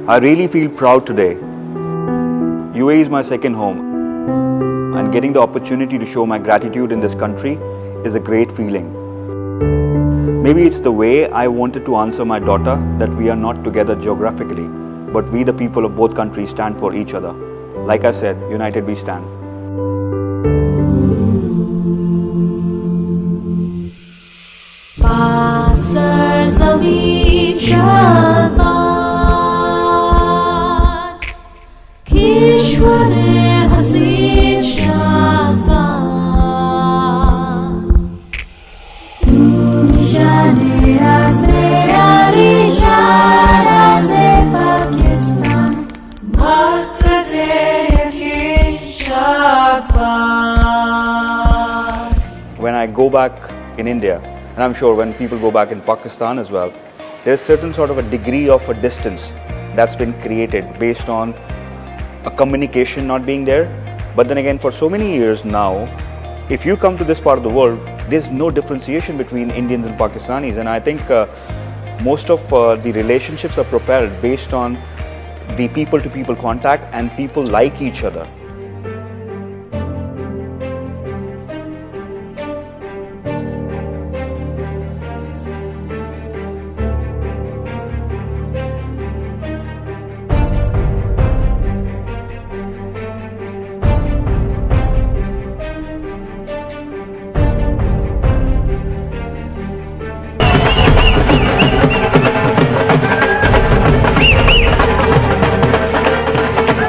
I really feel proud today. UAE is my second home, and getting the opportunity to show my gratitude in this country is a great feeling. Maybe it's the way I wanted to answer my daughter that we are not together geographically, but we the people of both countries stand for each other. Like I said, united we stand. When I go back in India, and I'm sure when people go back in Pakistan as well, there's certain sort of a degree of a distance that's been created based on a communication not being there. But then again, for so many years now, if you come to this part of the world, there's no differentiation between Indians and Pakistanis, and I think most of the relationships are propelled based on the people-to-people contact and people like each other.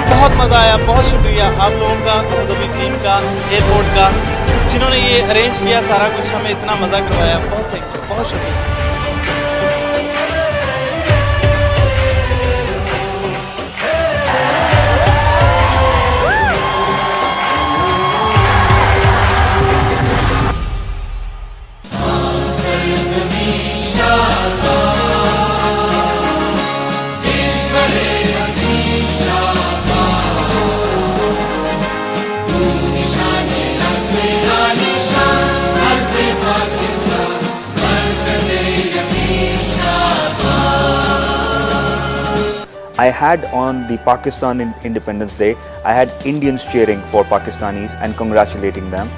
बहुत मज़ा आया, बहुत शुक्रिया आप लोगों का, Abu Dhabi team का, airport का, जिन्होंने ये अरेंज किया सारा कुछ, हमें इतना मज़ा करवाया। बहुत थैंक यू, बहुत शुक्रिया। I had on the Pakistan Independence Day, I had Indians cheering for Pakistanis and congratulating them.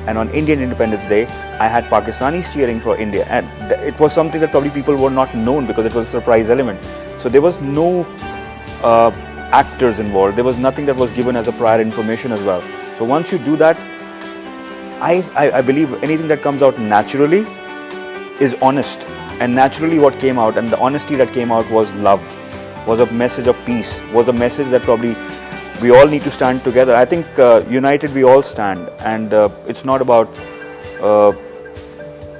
And on Indian Independence Day, I had Pakistanis cheering for India. And it was something that probably people were not known because it was a surprise element. So there was no actors involved. There was nothing that was given as a prior information as well. So once you do that, I believe anything that comes out naturally is honest. And naturally what came out, and the honesty that came out was love. Was a message of peace, was a message that probably we all need to stand together. I think united we all stand, and it's not about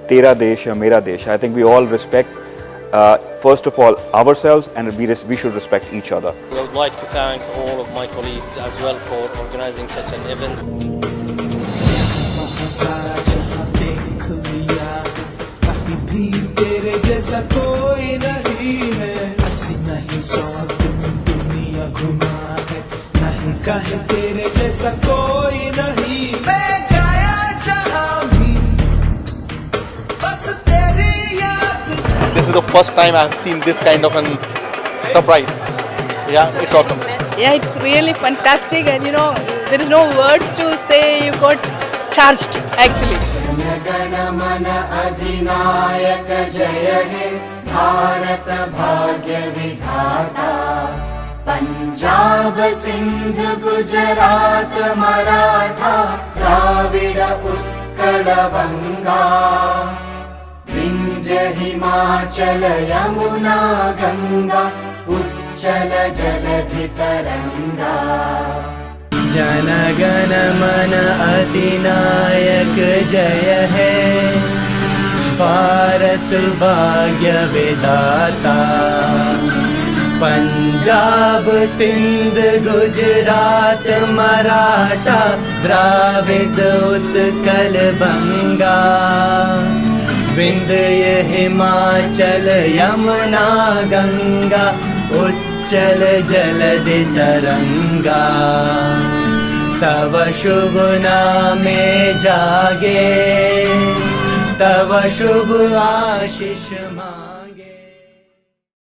tera desh or mera desh. I think we all respect, first of all, ourselves, and we should respect each other. I would like to thank all of my colleagues as well for organizing such an event. दुनिया घुमा है नहीं कहे तेरे जैसा कोई नहीं मैं गाया जहां भी बस तेरी याद। This is the first time I've seen this kind of a surprise. Yeah, it's awesome. Yeah, it's really fantastic, and you know, there is no words to say. You got charged actually. गण मन अधिनायक जय हे भारत भाग्य विधाता पंजाब सिंध गुजरात मराठा द्राविड उत्कल बंगा विंध्य हिमाचल यमुना गंगा उच्चल जलधि तरंगा। जन गण मन अधिनायक जय हे भारत भाग्य विधाता पंजाब सिंध गुजरात मराठा द्राविड उत्कल बंगा विंध्य हिमाचल यमुना गंगा उच्चल जलधि तरंगा। तव शुभ नामे जागे तव शुभ आशीष मा